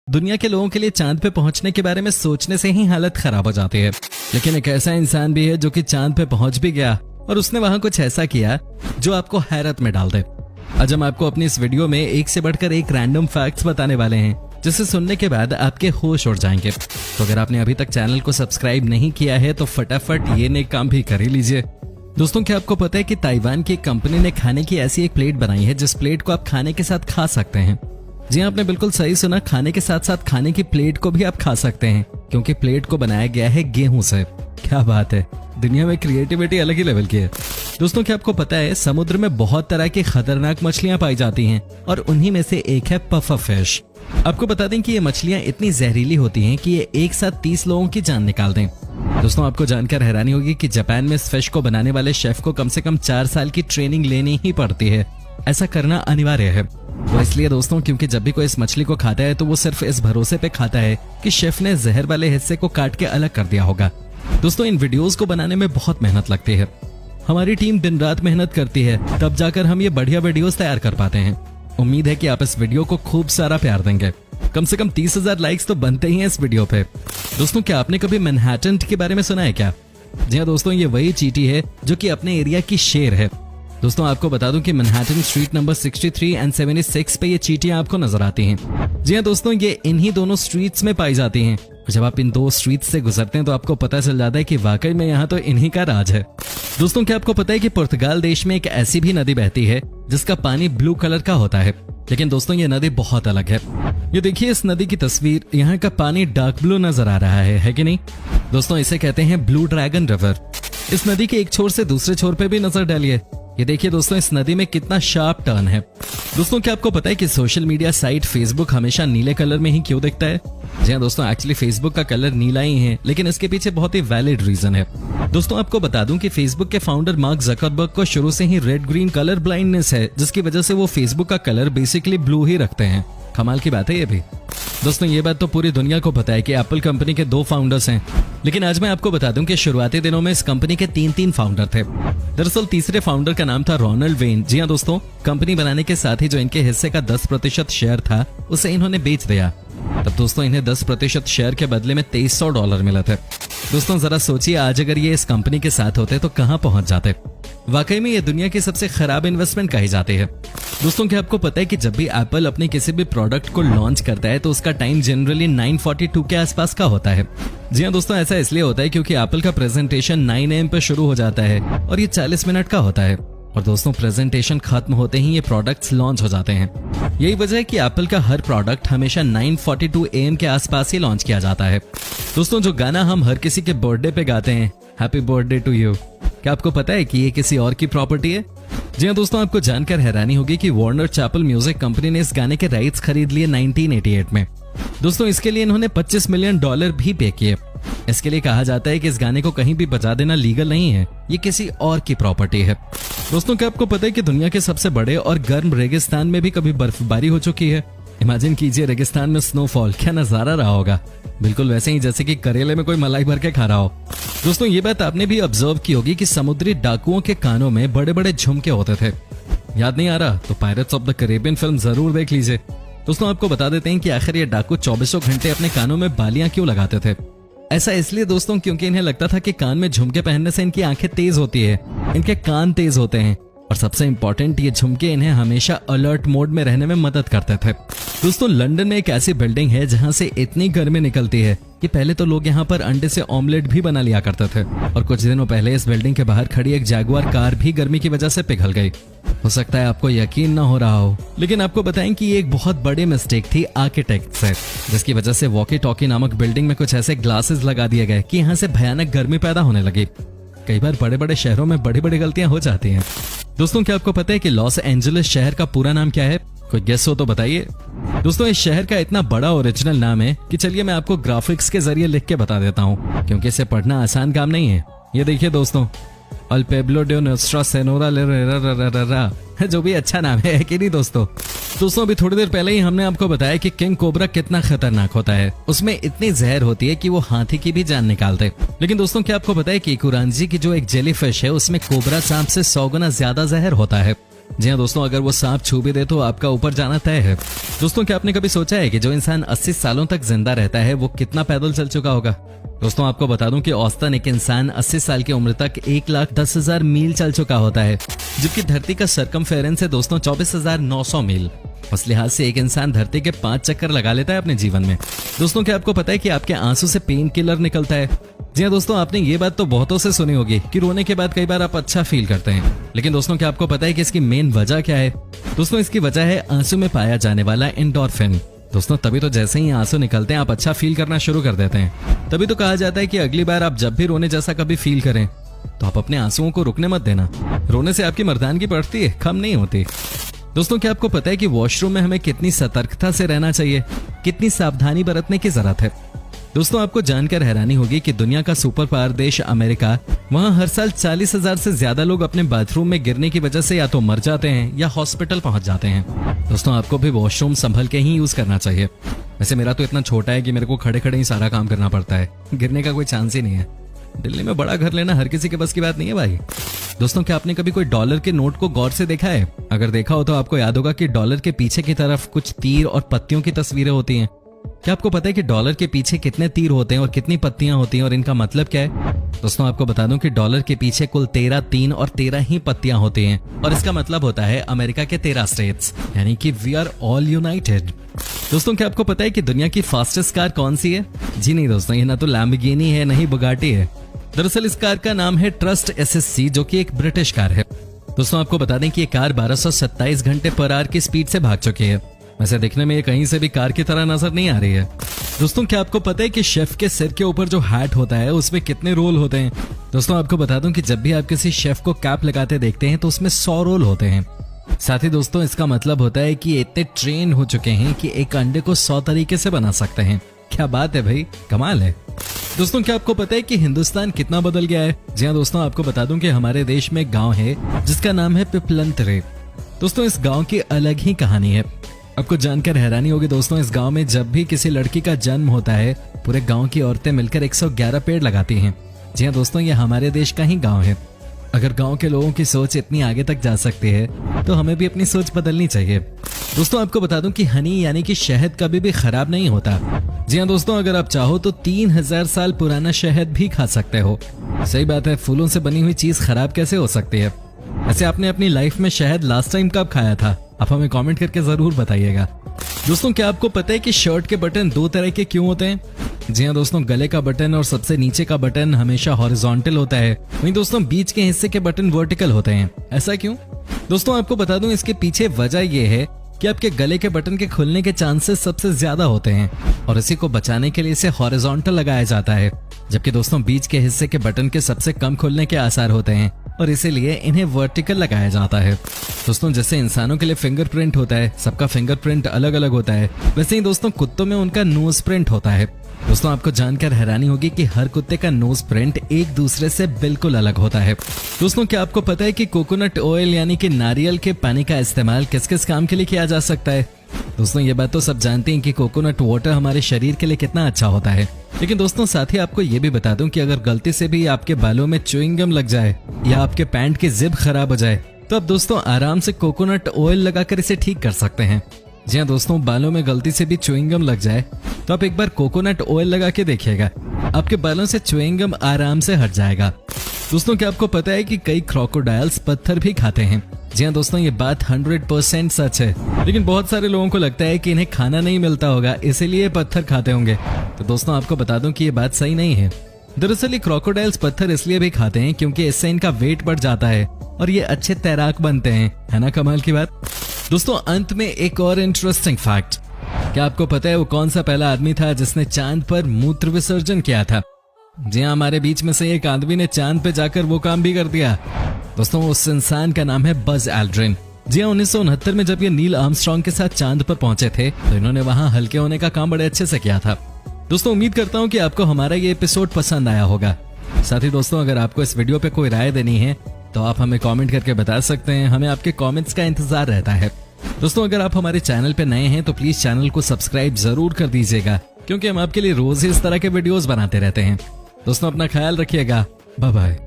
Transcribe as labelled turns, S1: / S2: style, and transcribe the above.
S1: दुनिया के लोगों के लिए चांद पे पहुंचने के बारे में सोचने से ही हालत खराब हो जाती है। लेकिन एक ऐसा इंसान भी है जो कि चांद पे पहुंच भी गया और उसने वहां कुछ ऐसा किया जो आपको हैरत में डाल दे। आज हम आपको अपनी इस वीडियो में एक से बढ़कर एक रैंडम फैक्ट्स बताने वाले हैं जिसे सुनने के बाद आपके होश उड़ जाएंगे। तो अगर आपने अभी तक चैनल को सब्सक्राइब नहीं किया है तो फटाफट ये नेक काम भी कर ही लीजिए। दोस्तों, क्या आपको पता है कि ताइवान की एक कंपनी ने खाने की ऐसी एक प्लेट बनाई है जिस प्लेट को आप खाने के साथ खा सकते हैं। जी आपने बिल्कुल सही सुना, खाने के साथ साथ खाने की प्लेट को भी आप खा सकते हैं क्योंकि प्लेट को बनाया गया है गेहूं से। क्या बात है, दुनिया में क्रिएटिविटी अलग ही लेवल की है। दोस्तों, क्या आपको पता है समुद्र में बहुत तरह की खतरनाक मछलियां पाई जाती हैं और उन्हीं में से एक है पफर फिश। आपको बता दें कि ये मछलियां इतनी जहरीली होती हैं कि ये एक साथ 30 लोगों की जान निकाल दें। दोस्तों, आपको जानकर हैरानी होगी कि जापान में इस फिश को बनाने वाले शेफ को कम से कम 4 साल की ट्रेनिंग लेनी ही पड़ती है। ऐसा करना अनिवार्य है। वो इसलिए दोस्तों क्योंकि जब भी कोई इस मछली को खाता है तो वो सिर्फ इस भरोसे पे खाता है कि शेफ ने जहर वाले हिस्से को काट के अलग कर दिया होगा। दोस्तों, इन वीडियोस को बनाने में बहुत मेहनत लगती है। हमारी टीम दिन रात मेहनत करती है, तब जाकर हम ये बढ़िया वीडियोस तैयार कर पाते हैं। उम्मीद है कि आप इस वीडियो को खूब सारा प्यार देंगे। कम से कम 30,000 लाइक्स तो बनते ही हैं इस वीडियो पे। दोस्तों, क्या आपने कभी मैनहट्टन के बारे में सुना है क्या? जी हाँ दोस्तों, ये वही चींटी है जो कि अपने एरिया की शेर है। दोस्तों, आपको बता दूं कि मैनहट्टन स्ट्रीट नंबर 63 एंड 76 पे ये चींटियां आपको नजर आती हैं। जी हाँ दोस्तों, ये इन्हीं दोनों स्ट्रीट्स में पाई जाती हैं। जब आप इन दो स्ट्रीट्स से गुजरते हैं तो आपको पता चल जाता है कि वाकई में यहाँ तो इन्हीं का राज है। दोस्तों, क्या आपको पता है कि पुर्तगाल देश में एक ऐसी भी नदी बहती है जिसका पानी ब्लू कलर का होता है। लेकिन दोस्तों, ये नदी बहुत अलग है। ये देखिए इस नदी की तस्वीर, यहाँ का पानी डार्क ब्लू नजर आ रहा है कि नहीं? दोस्तों, इसे कहते हैं ब्लू ड्रैगन रिवर। इस नदी के एक छोर से दूसरे छोर पे भी नजर डालिए। ये देखिए दोस्तों, इस नदी में कितना शार्प टर्न है। दोस्तों, क्या आपको पता है कि सोशल मीडिया साइट फेसबुक हमेशा नीले कलर में ही क्यों दिखता है? जी हाँ दोस्तों, एक्चुअली फेसबुक का कलर नीला ही है, लेकिन इसके पीछे बहुत ही वैलिड रीजन है। दोस्तों, आपको बता दूं कि फेसबुक के फाउंडर मार्क जकरबर्ग को शुरू से ही रेड ग्रीन कलर ब्लाइंडनेस है, जिसकी वजह से वो फेसबुक का कलर बेसिकली ब्लू ही रखते हैं। कमाल की बात है ये भी। दोस्तों, ये बात तो पूरी दुनिया को पता है कि एप्पल कंपनी के 2 फाउंडर्स हैं, लेकिन आज मैं आपको बता दूं कि शुरुआती दिनों में इस कंपनी के 3 फाउंडर थे। दरअसल तीसरे फाउंडर का नाम था रोनाल्ड वेन। जी हाँ दोस्तों, कंपनी बनाने के साथ ही जो इनके हिस्से का 10% शेयर था उसे इन्होंने बेच दिया। तब दोस्तों इन्हें 10% शेयर के बदले में $2300 मिले थे। दोस्तों, जरा सोचिए आज अगर ये इस कंपनी के साथ होते तो कहां पहुंच जाते। वाकई में ये दुनिया की सबसे खराब इन्वेस्टमेंट कही जाती है। दोस्तों, क्या आपको पता है कि जब भी एप्पल अपने किसी भी प्रोडक्ट को लॉन्च करता है तो उसका टाइम जनरली 9:42 के आसपास का होता है। जी हाँ दोस्तों, ऐसा इसलिए होता है क्योंकि एप्पल का प्रेजेंटेशन 9 AM पे शुरू हो जाता है और ये 40 मिनट का होता है। और दोस्तों, प्रेजेंटेशन खत्म होते ही ये प्रोडक्ट्स लॉन्च हो जाते हैं। यही वजह है कि एप्पल का हर प्रोडक्ट हमेशा 9:42 AM के आसपास ही लॉन्च किया जाता है। दोस्तों, जो गाना हम हर किसी के बर्थडे पे गाते हैं, हैप्पी बर्थडे टू यू, क्या आपको पता है कि ये किसी और की प्रॉपर्टी है? जी हाँ दोस्तों, आपको जानकर हैरानी होगी कि वार्नर चैपल म्यूजिक कंपनी ने इस गाने के राइट्स खरीद लिए 1988 में। दोस्तों, इसके लिए इन्होंने $25 मिलियन भी पे किए। इसके लिए कहा जाता है कि इस गाने को कहीं भी बजा देना लीगल नहीं है, ये किसी और की प्रॉपर्टी है। दोस्तों, क्या आपको पता है कि दुनिया के सबसे बड़े और गर्म रेगिस्तान में भी कभी बर्फबारी हो चुकी है? इमेजिन कीजिए रेगिस्तान में स्नोफॉल, क्या नजारा रहा होगा। बिल्कुल वैसे ही जैसे कि करेले में कोई मलाई भर के खा रहा हो। दोस्तों, ये बात आपने भी ऑब्जर्व की होगी कि समुद्री डाकुओं के कानों में बड़े बड़े झुमके होते थे। याद नहीं आ रहा तो pirates of the Caribbean film जरूर देख लीजिए। दोस्तों, आपको बता देते हैं कि आखिर ये डाकू 24 घंटे अपने कानों में बालियां क्यों लगाते थे। ऐसा इसलिए दोस्तों क्योंकि इन्हें लगता था कि कान में झुमके पहनने से इनकी आंखें तेज होती है, इनके कान तेज होते हैं और सबसे इंपॉर्टेंट ये झुमके इन्हें हमेशा अलर्ट मोड में रहने में मदद करते थे। दोस्तों, लंदन में एक ऐसी बिल्डिंग है जहां से इतनी गर्मी निकलती है कि पहले तो लोग यहां पर अंडे से ऑमलेट भी बना लिया करते थे और कुछ दिनों पहले इस बिल्डिंग के बाहर खड़ी एक जैगुआर कार भी गर्मी की वजह से पिघल गई। हो सकता है आपको यकीन ना हो रहा हो, लेकिन आपको बताएं कि ये एक बहुत बड़ी मिस्टेक थी आर्किटेक्ट से, जिसकी वजह से वॉकी टॉकी नामक बिल्डिंग में कुछ ऐसे ग्लासेस लगा दिए गए कि यहाँ से भयानक गर्मी पैदा होने लगी। कई बार बड़े बड़े शहरों में बड़ी बड़ी गलतियां हो जाती हैं। दोस्तों, क्या आपको पता है कि लॉस एंजलिस शहर का पूरा नाम क्या है? कोई गेस हो तो बताइए। दोस्तों, इस शहर का इतना बड़ा ओरिजिनल नाम है कि चलिए मैं आपको ग्राफिक्स के जरिए लिख के बता देता हूँ, क्योंकि इसे पढ़ना आसान काम नहीं है। ये देखिए दोस्तों, अल पेब्लो डे नोस्ट्रा सेनोरा, जो भी अच्छा नाम है कि नहीं दोस्तों? अभी थोड़ी देर पहले ही हमने आपको बताया कि किंग कोबरा कितना खतरनाक होता है। उसमें इतनी जहर होती है कि वो हाथी की भी जान निकालते। लेकिन दोस्तों, क्या आपको पता है कि कुरांजी की जो एक जेलीफिश है उसमें कोबरा सांप से 100 गुना ज्यादा जहर होता है। जी हाँ दोस्तों, अगर वो सांप छू भी दे तो आपका ऊपर जाना तय है। दोस्तों, क्या आपने कभी सोचा है कि जो इंसान 80 सालों तक जिंदा रहता है वो कितना पैदल चल चुका होगा? दोस्तों, आपको बता दूं कि औसतन एक इंसान 80 साल की उम्र तक 1,10,000 मील चल चुका होता है, जबकि धरती का सरकमफेरेंस है दोस्तों 24,900 मील। उस लिहाज से एक इंसान धरती के 5 चक्कर लगा लेता है अपने जीवन में। दोस्तों, क्या आपको पता है कि आपके आंसू से पेन किलर निकलता है? जी हाँ दोस्तों, आपने ये बात तो बहुतों से सुनी होगी कि रोने के बाद कई बार आप अच्छा फील करते हैं। लेकिन दोस्तों, क्या आपको पता है कि इसकी मेन वजह क्या है? दोस्तों, इसकी वजह है आंसू में पाया जाने वाला एंडोर्फिन। दोस्तों, तभी तो जैसे ही आंसू निकलते हैं आप अच्छा फील करना शुरू कर देते हैं। तभी तो कहा जाता है कि अगली बार आप जब भी रोने जैसा कभी फील करें तो आप अपने आंसुओं को रुकने मत देना। रोने से आपकी मर्दानगी बढ़ती है, कम नहीं होती। दोस्तों, क्या आपको पता है कि वॉशरूम में हमें कितनी सतर्कता से रहना चाहिए, कितनी सावधानी बरतने की जरूरत है? दोस्तों, आपको जानकर हैरानी होगी कि दुनिया का सुपर पावर देश अमेरिका, वहां हर साल 40,000 से ज्यादा लोग अपने बाथरूम में गिरने की वजह से या तो मर जाते हैं या हॉस्पिटल पहुंच जाते हैं। दोस्तों, आपको भी वॉशरूम संभल के ही यूज करना चाहिए। वैसे मेरा तो इतना छोटा है कि मेरे को खड़े खड़े ही सारा काम करना पड़ता है, गिरने का कोई चांस ही नहीं है। दिल्ली में बड़ा घर लेना हर किसी के बस की बात नहीं है भाई। दोस्तों, क्या आपने कभी कोई डॉलर के नोट को गौर से देखा है? अगर देखा हो तो आपको याद होगा कि डॉलर के पीछे की तरफ कुछ तीर और पत्तियों की तस्वीरें होती हैं। क्या आपको पता है कि डॉलर के पीछे कितने तीर होते हैं और कितनी पत्तियां होती हैं और इनका मतलब क्या है? दोस्तों, आपको बता दूं कि डॉलर के पीछे कुल 13 तीन और 13 ही पत्तियां होती हैं और इसका मतलब होता है अमेरिका के 13 स्टेट्स, यानी कि वी आर ऑल यूनाइटेड। दोस्तों, क्या आपको पता है कि दुनिया की फास्टेस्ट कार कौन सी है? जी नहीं दोस्तों, ये ना तो लैम्बोर्गिनी है, ना ही बुगाटी है। दरअसल इस कार का नाम है ट्रस्ट SSC, जो कि एक ब्रिटिश कार है। दोस्तों, आपको बता दें कि ये कार 1227 घंटे पर आवर की स्पीड से भाग चुकी है। वैसे देखने में ये कहीं से भी कार की तरह नजर नहीं आ रही है। दोस्तों, क्या आपको पता है कि शेफ के सिर के ऊपर जो हैट होता है उसमें कितने रोल होते हैं? दोस्तों, आपको बता दूं कि जब भी आप किसी शेफ को कैप लगाते देखते हैं तो उसमें 100 रोल होते हैं। साथ ही दोस्तों, इसका मतलब होता है कि ये इतने ट्रेन हो चुके हैं कि एक अंडे को 100 तरीके से बना सकते हैं। क्या बात है भाई, कमाल है। दोस्तों, क्या आपको पता है कि हिंदुस्तान कितना बदल गया है? जी हाँ दोस्तों, आपको बता दूं कि हमारे देश में एक गांव है जिसका नाम है पिपलंतरे। दोस्तों, इस गांव की अलग ही कहानी है। आपको जानकर हैरानी होगी दोस्तों, इस गांव में जब भी किसी लड़की का जन्म होता है पूरे गांव की औरतें मिलकर 111 पेड़ लगाती हैं। जी हाँ दोस्तों, ये हमारे देश का ही गांव है। अगर गांव के लोगों की सोच इतनी आगे तक जा सकती है तो हमें भी अपनी सोच बदलनी चाहिए। दोस्तों, आपको बता दूं कि हनी यानी कि शहद कभी भी खराब नहीं होता। जी हाँ दोस्तों, अगर आप चाहो तो 3000 साल पुराना शहद भी खा सकते हो। सही बात है, फूलों से बनी हुई चीज खराब कैसे हो सकती है? ऐसे आपने अपनी लाइफ में शहद लास्ट टाइम कब खाया था? आप हमें कमेंट करके जरूर बताइएगा। दोस्तों, क्या आपको पता है कि शर्ट के बटन 2 तरह के क्यों होते हैं? जी हाँ दोस्तों, गले का बटन और सबसे नीचे का बटन हमेशा हॉरिजॉन्टल होता है, वहीं दोस्तों बीच के हिस्से के बटन वर्टिकल होते हैं। ऐसा क्यों? दोस्तों, आपको बता दूं इसके पीछे वजह यह है कि आपके गले के बटन के खुलने के चांसेस सबसे ज्यादा होते हैं और इसी को बचाने के लिए इसे हॉरिजॉन्टल लगाया जाता है, जबकि दोस्तों बीच के हिस्से के बटन के सबसे कम खुलने के आसार होते हैं और इसीलिए इन्हें वर्टिकल लगाया जाता है। दोस्तों, जैसे इंसानों के लिए फिंगरप्रिंट होता है, सबका फिंगरप्रिंट अलग अलग होता है, वैसे ही दोस्तों कुत्तों में उनका नोज प्रिंट होता है। दोस्तों, आपको जानकर हैरानी होगी कि हर कुत्ते का नोज प्रिंट एक दूसरे से बिल्कुल अलग होता है। दोस्तों, क्या आपको पता है कि कोकोनट ऑयल यानी कि नारियल के पानी का इस्तेमाल किस किस काम के लिए किया जा सकता है? दोस्तों, ये बात तो सब जानते हैं कि कोकोनट वाटर हमारे शरीर के लिए कितना अच्छा होता है। लेकिन दोस्तों, साथ ही आपको ये भी बता दूं कि अगर गलती से भी आपके बालों में च्युइंग गम लग जाए या आपके पैंट की जिप खराब हो जाए तो आप दोस्तों आराम से कोकोनट ऑयल लगाकर इसे ठीक कर सकते हैं। जी हाँ दोस्तों, बालों में गलती से भी च्युइंग गम लग जाए तो आप एक बार कोकोनट ऑयल लगा के देखिएगा, आपके बालों से च्युइंग गम आराम से हट जाएगा। दोस्तों, क्या आपको पता है कि कई क्रोकोडाइल्स पत्थर भी खाते हैं? जी हाँ दोस्तों, ये बात 100% सच है, लेकिन बहुत सारे लोगों को लगता है कि इन्हें खाना नहीं मिलता होगा इसीलिए पत्थर खाते होंगे। तो दोस्तों, आपको बता दूं कि ये बात सही नहीं है। दरअसल ये क्रोकोडाइल्स पत्थर इसलिए भी खाते हैं क्योंकि इससे इनका वेट बढ़ जाता है और ये अच्छे तैराक बनते हैं। है ना कमाल की बात? दोस्तों, अंत में एक और इंटरेस्टिंग फैक्ट, क्या आपको पता है वो कौन सा पहला आदमी था जिसने चांद पर मूत्र विसर्जन किया था? जी हाँ, हमारे बीच में से एक आदमी ने चांद पे जाकर वो काम भी कर दिया। दोस्तों, उस इंसान का नाम है बज एल्ड्रिन। जी हाँ, 1969 में जब ये नील आर्मस्ट्रांग के साथ चांद पर पहुंचे थे तो इन्होंने वहां हल्के होने का काम बड़े अच्छे से किया था। दोस्तों, उम्मीद करता हूं कि आपको हमारा ये एपिसोड पसंद आया होगा। साथ ही दोस्तों, अगर आपको इस वीडियो पे कोई राय देनी है तो आप हमें कमेंट करके बता सकते हैं, हमें आपके कमेंट्स का इंतजार रहता है। दोस्तों, अगर आप हमारे चैनल पे नए हैं तो प्लीज चैनल को सब्सक्राइब जरूर कर दीजिएगा, क्योंकि हम आपके लिए रोज ही इस तरह के वीडियोस बनाते रहते हैं। दोस्तों, अपना ख्याल रखिएगा। Bye bye.